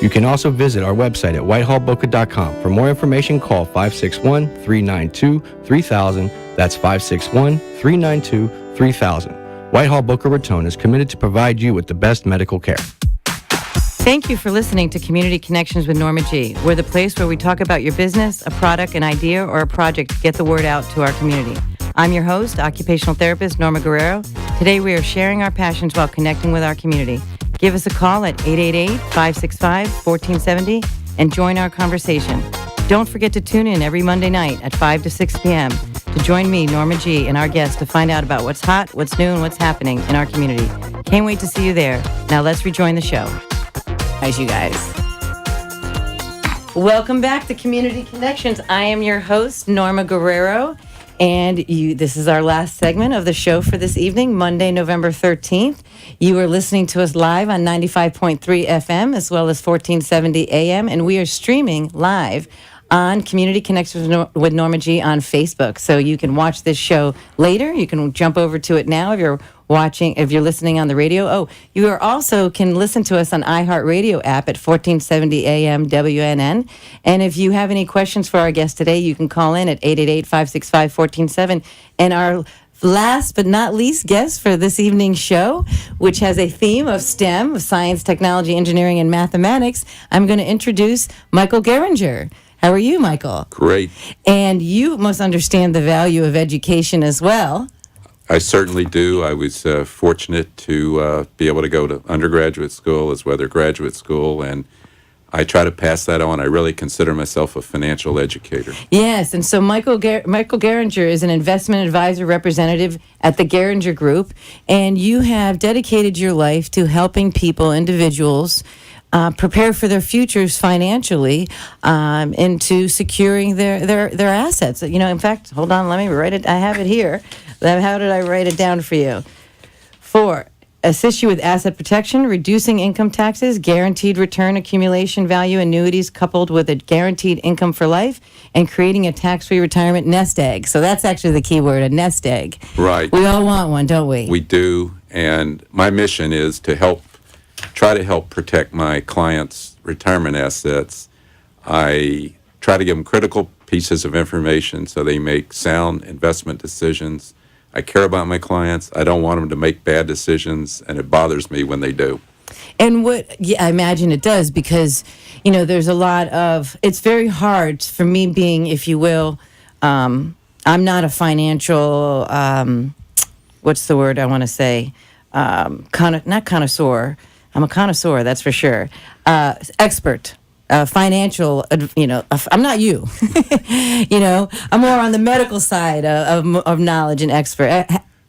You can also visit our website at whitehallboca.com. For more information, call 561-392-3000. That's 561-392-3000. Whitehall Boca Raton is committed to provide you with the best medical care. Thank you for listening to Community Connections with Norma G. We're the place where we talk about your business, a product, an idea, or a project to get the word out to our community. I'm your host, occupational therapist Norma Guerrero. Today we are sharing our passions while connecting with our community. Give us a call at 888-565-1470 and join our conversation. Don't forget to tune in every Monday night at 5 to 6 p.m. to to join me, Norma G, and our guests to find out about what's hot, what's new, and what's happening in our community. Can't wait to see you there. Now let's rejoin the show. As you guys. Welcome back to Community Connections. I am your host, Norma Guerrero, and this is our last segment of the show for this evening, Monday, November 13th. You are listening to us live on 95.3 FM as well as 1470 AM, and we are streaming live on Community Connections with Norma G on Facebook. So you can watch this show later. You can jump over to it now if you're listening on the radio. Oh, you are also can listen to us on iHeartRadio app at 1470 AM WNN. And if you have any questions for our guest today, you can call in at 888-565-1470. And our last but not least guest for this evening's show, which has a theme of STEM, of science, technology, engineering, and mathematics, I'm going to introduce Michael Geringer. How are you, Michael? Great. And you must understand the value of education as well. I certainly do. I was fortunate to be able to go to undergraduate school as well as graduate school, and I try to pass that on. I really consider myself a financial educator. Yes, and so Michael Geringer is an investment advisor representative at the Geringer Group, and you have dedicated your life to helping people, individuals, prepare for their futures financially, into securing their assets. You know, in fact, hold on, let me write it. I have it here. How did I write it down for you? 4, assist you with asset protection, reducing income taxes, guaranteed return accumulation value annuities coupled with a guaranteed income for life, and creating a tax-free retirement nest egg. So that's actually the key word, a nest egg. Right. We all want one, don't we? We do, and my mission is to try to help protect my clients' retirement assets. I try to give them critical pieces of information so they make sound investment decisions. I care about my clients. I don't want them to make bad decisions, and it bothers me when they do. And I imagine it does, because, you know, there's a lot of, it's very hard for me being, if you will, I'm not a financial, what's the word I want to say? Not connoisseur. I'm a connoisseur, that's for sure. Expert. Financial, I'm not you. I'm more on the medical side of knowledge and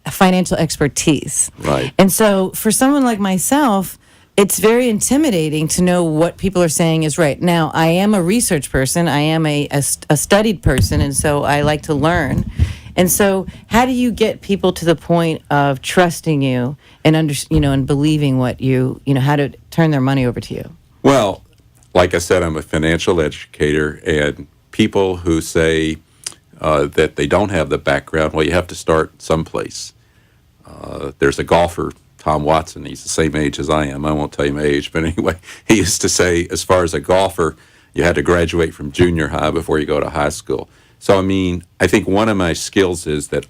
financial expertise. Right. And so for someone like myself, it's very intimidating to know what people are saying is right. Now, I am a research person. I am a studied person, and so I like to learn. And so how do you get people to the point of trusting you and and believing what how to turn their money over to you? Well, like I said, I'm a financial educator, and people who say that they don't have the background, well, you have to start someplace. There's a golfer, Tom Watson. He's the same age as I am. I won't tell you my age, but anyway, he used to say, as far as a golfer, you had to graduate from junior high before you go to high school. So, I think one of my skills is that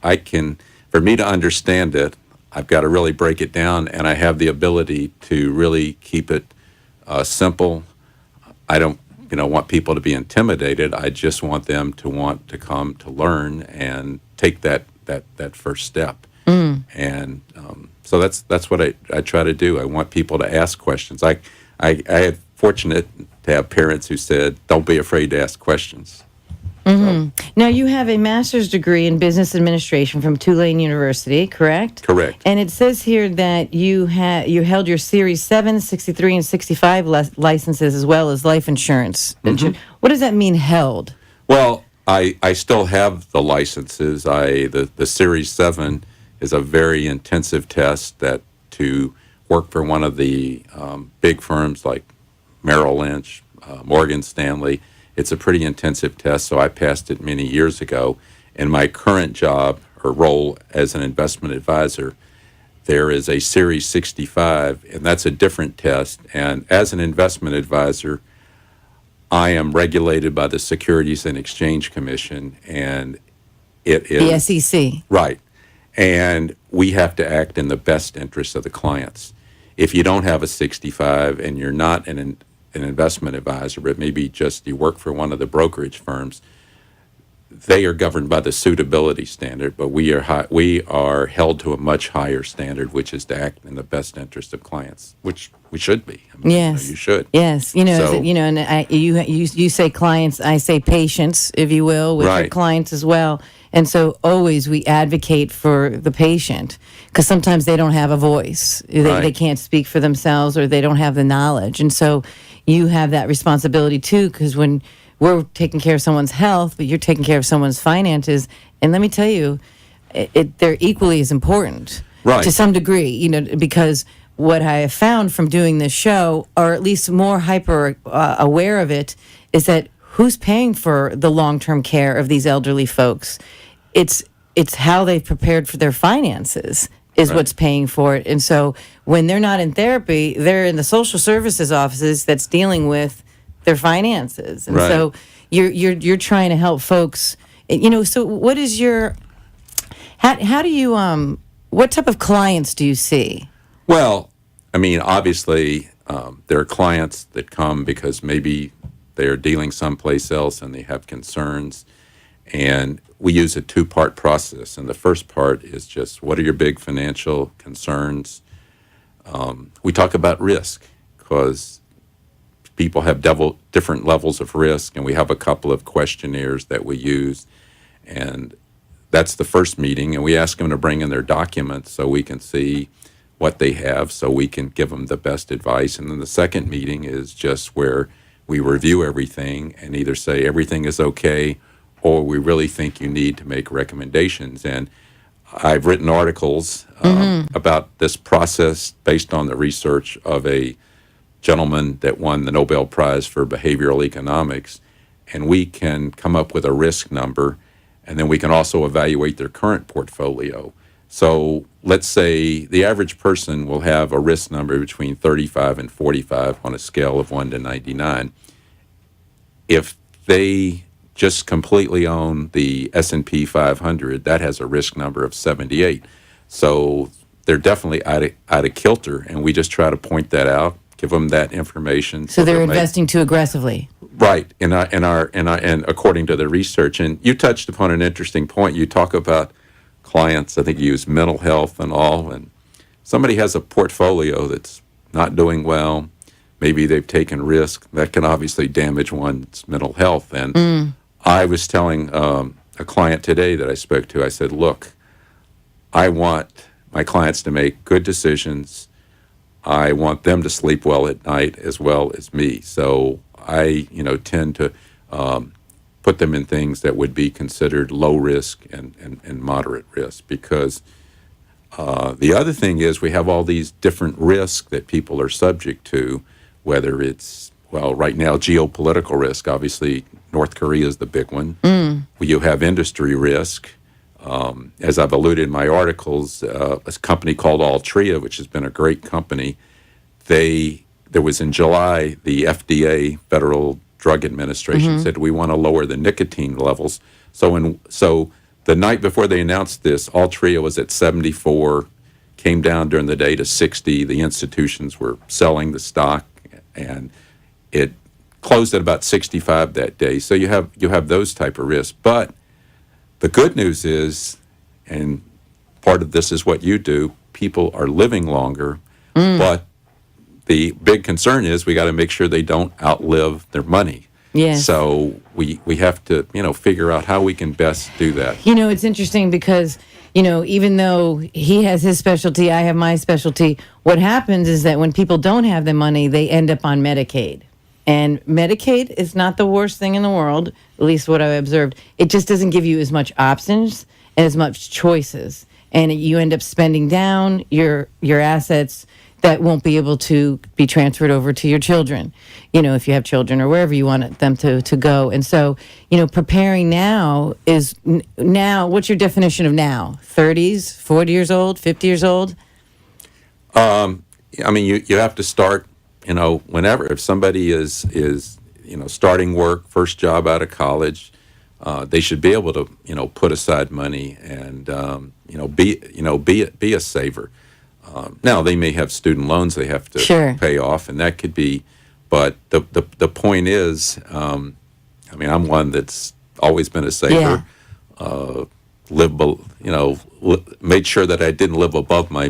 for me to understand it, I've got to really break it down, and I have the ability to really keep it simple. I don't, want people to be intimidated. I just want them to want to come to learn and take that first step. Mm. And so that's what I try to do. I want people to ask questions. I had fortunate to have parents who said, "Don't be afraid to ask questions." Mm-hmm. So, now, you have a master's degree in business administration from Tulane University, correct? Correct. And it says here that you held your Series 7, 63, and 65 licenses as well as life insurance. Mm-hmm. What does that mean, held? Well, I still have the licenses. The Series 7 is a very intensive test that to work for one of the big firms like Merrill Lynch, Morgan Stanley. It's a pretty intensive test, so I passed it many years ago. In my current job or role as an investment advisor, there is a Series 65, and that's a different test. And as an investment advisor, I am regulated by the Securities and Exchange Commission, and it is... The SEC. Right. And we have to act in the best interest of the clients. If you don't have a 65 and you're not an investment advisor, but maybe just you work for one of the brokerage firms, they are governed by the suitability standard, but we are held to a much higher standard, which is to act in the best interest of clients, which we should be. I mean, yes, you should. Yes, and you say clients, I say patients, if you will, with your clients as well. And so always we advocate for the patient because sometimes they don't have a voice. They can't speak for themselves or they don't have the knowledge. And so you have that responsibility too, because when we're taking care of someone's health, but you're taking care of someone's finances. And let me tell you, they're equally as important to some degree, because what I have found from doing this show, or at least more hyper aware of it, is that who's paying for the long-term care of these elderly folks? It's how they've prepared for their finances is what's paying for it. And so when they're not in therapy, they're in the social services offices that's dealing with their finances. And so you're trying to help folks, so what is your, how do you, what type of clients do you see? Well, I mean, obviously, there are clients that come because maybe they are dealing someplace else and they have concerns. And we use a two-part process. And the first part is just, what are your big financial concerns? We talk about risk because people have different levels of risk, and we have a couple of questionnaires that we use. And that's the first meeting, and we ask them to bring in their documents so we can see what they have so we can give them the best advice. And then the second meeting is just where we review everything and either say everything is okay or we really think you need to make recommendations. And I've written articles about this process based on the research of a gentleman that won the Nobel Prize for Behavioral Economics. And we can come up with a risk number, and then we can also evaluate their current portfolio. So let's say the average person will have a risk number between 35 and 45 on a scale of 1 to 99. If they just completely own the S&P 500, that has a risk number of 78. So they're definitely out of kilter, and we just try to point that out, give them that information. So they're investing too aggressively. Right, and according to the research. And you touched upon an interesting point. You talk about clients, I think you use mental health and all, and somebody has a portfolio that's not doing well. Maybe they've taken risk. That can obviously damage one's mental health. And I was telling a client today that I spoke to, I said, look, I want my clients to make good decisions. I want them to sleep well at night as well as me. So I, tend to put them in things that would be considered low risk and moderate risk, because the other thing is we have all these different risks that people are subject to, whether it's, well, right now, geopolitical risk. Obviously, North Korea is the big one. You have industry risk. As I've alluded in my articles, a company called Altria, which has been a great company, there was in July, the FDA, Federal Drug Administration, said we want to lower the nicotine levels. So the night before they announced this, Altria was at 74, came down during the day to 60. The institutions were selling the stock, and it closed at about 65 that day. So you have those type of risks. But the good news is, and part of this is what you do, people are living longer, but the big concern is we got to make sure they don't outlive their money. Yes. So we have to, figure out how we can best do that. It's interesting because, even though he has his specialty, I have my specialty, what happens is that when people don't have the money, they end up on Medicaid. And Medicaid is not the worst thing in the world, at least what I've observed. It just doesn't give you as much options and as much choices. And you end up spending down your assets that won't be able to be transferred over to your children, if you have children or wherever you want them to go. And so, preparing now is now, what's your definition of now? 30s, 40 years old, 50 years old? You have to start, whenever. If somebody is starting work, first job out of college, they should be able to, put aside money and, be a saver. Now, they may have student loans they have to pay off, and that could be, but the point is, I'm one that's always been a saver. Made sure that I didn't live above my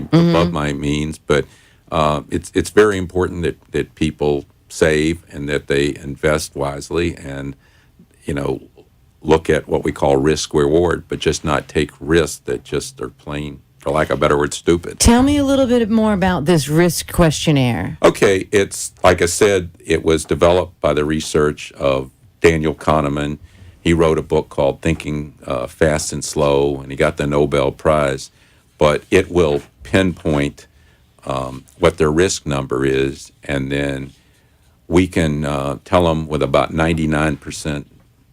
means. But it's very important that people save and that they invest wisely and, look at what we call risk reward, but just not take risks that just are plain, for lack of a better word, stupid. Tell me a little bit more about this risk questionnaire. Okay, it's, like I said, it was developed by the research of Daniel Kahneman. He wrote a book called Thinking Fast and Slow, and he got the Nobel Prize. But it will pinpoint what their risk number is, and then we can tell them with about 99%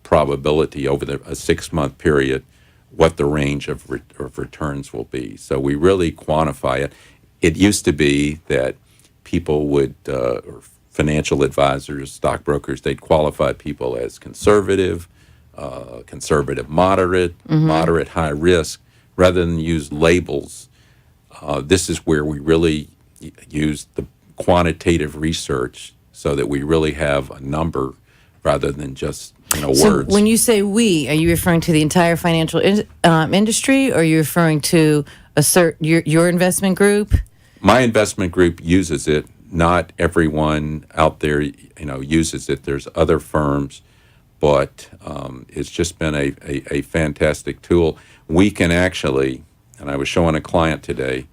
probability over a 6-month period what the range of returns will be. So we really quantify it. It used to be that people would, or financial advisors, stockbrokers, they'd qualify people as conservative, conservative moderate, moderate high risk, rather than use labels. This is where we really use the quantitative research so that we really have a number rather than just words. So when you say we, are you referring to the entire financial industry, or are you referring to your investment group? My investment group uses it. Not everyone out there, uses it. There's other firms, but it's just been a fantastic tool. We can actually, and I was showing a client today,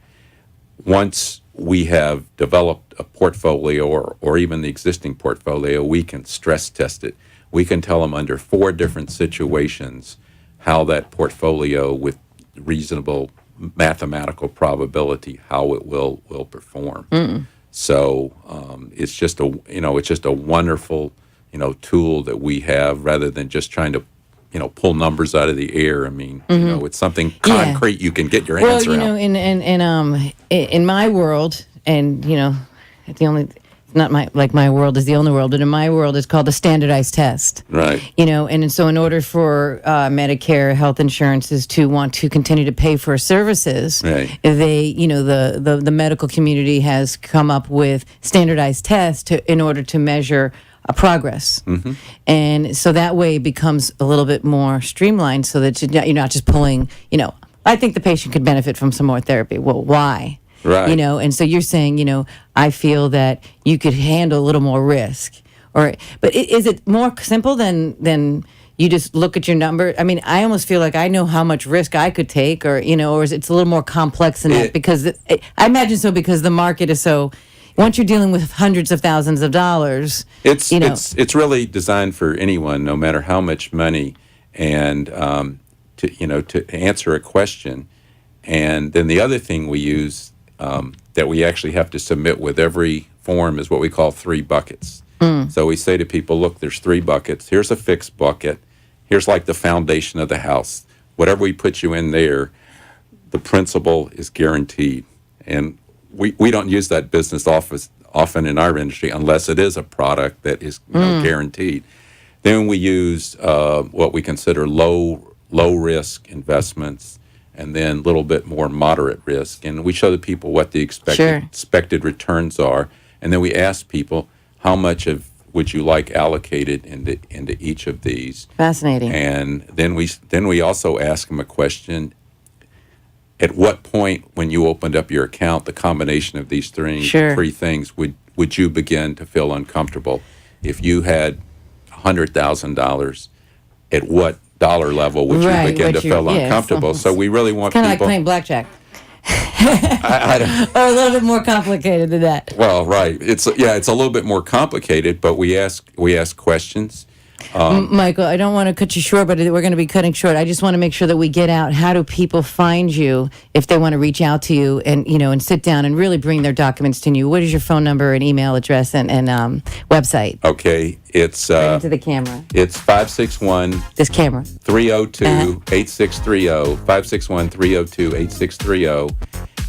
once we have developed a portfolio or even the existing portfolio, we can stress test it. We can tell them under 4 different situations how that portfolio with reasonable mathematical probability, how it will perform. So it's just a wonderful, tool that we have rather than just trying to, pull numbers out of the air. I mean, it's something concrete you can get your hands around. Well, in my world, and my world is the only world, but in my world, it's called the standardized test. Right. And so in order for Medicare health insurances to want to continue to pay for services, right, they, the medical community has come up with standardized tests in order to measure progress. And so that way it becomes a little bit more streamlined so that you're not just pulling, I think the patient could benefit from some more therapy. Well, why? Right. And so you're saying, I feel that you could handle a little more risk. But is it more simple than you just look at your number? I mean, I almost feel like I know how much risk I could take, or is it's a little more complex than that? Because I imagine so, because the market is so. Once you're dealing with hundreds of thousands of dollars, it's really designed for anyone, no matter how much money, and to answer a question. And then the other thing we use that we actually have to submit with every form is what we call 3 buckets. So we say to people, look, there's 3 buckets. Here's a fixed bucket. Here's like the foundation of the house. Whatever we put you in there, the principal is guaranteed. And we don't use that business often in our industry unless it is a product that is guaranteed. Then we use what we consider low risk investments, and then a little bit more moderate risk. And we show the people what the expected returns are. And then we ask people, how much would you like allocated into each of these? Fascinating. And then we also ask them a question. At what point, when you opened up your account, the combination of these three things, would you begin to feel uncomfortable? If you had $100,000, at what dollar level would you begin to feel uncomfortable? So we really want kind people... of like playing blackjack. Or a little bit more complicated than that. Well, right. It's a little bit more complicated, but we ask questions. Michael, I don't want to cut you short, but we're going to be cutting short. I just want to make sure that we get out. How do people find you if they want to reach out to you and sit down and really bring their documents to you? What is your phone number and email address and website? Okay, it's right into the camera. It's 561 this camera 302-8630 561-302-8630.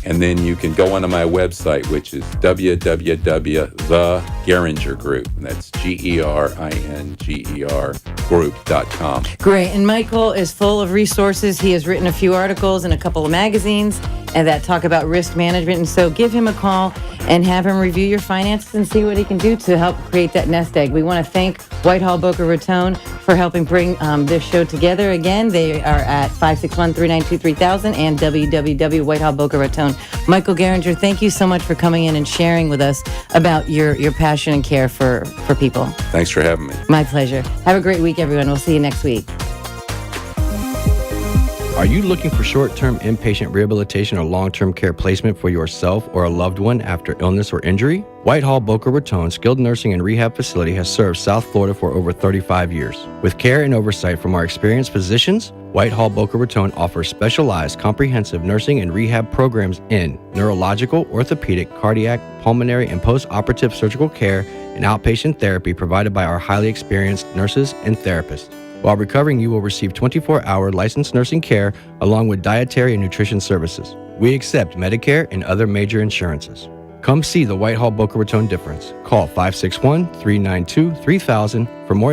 And then you can go onto my website, which is www.thegeringer Group. And that's GERINGER group.com. Great. And Michael is full of resources. He has written a few articles in a couple of magazines. and that talk about risk management. And so give him a call and have him review your finances and see what he can do to help create that nest egg. We want to thank Whitehall Boca Raton for helping bring this show together. Again, they are at 561-392-3000 and www.whitehallboca Raton. Michael Geringer, thank you so much for coming in and sharing with us about your passion and care for people. Thanks for having me. My pleasure. Have a great week, everyone. We'll see you next week. Are you looking for short-term inpatient rehabilitation or long-term care placement for yourself or a loved one after illness or injury? Whitehall Boca Raton Skilled Nursing and Rehab Facility has served South Florida for over 35 years. With care and oversight from our experienced physicians, Whitehall Boca Raton offers specialized comprehensive nursing and rehab programs in neurological, orthopedic, cardiac, pulmonary, and post-operative surgical care and outpatient therapy provided by our highly experienced nurses and therapists. While recovering, you will receive 24-hour licensed nursing care along with dietary and nutrition services. We accept Medicare and other major insurances. Come see the Whitehall Boca Raton difference. Call 561-392-3000 for more information.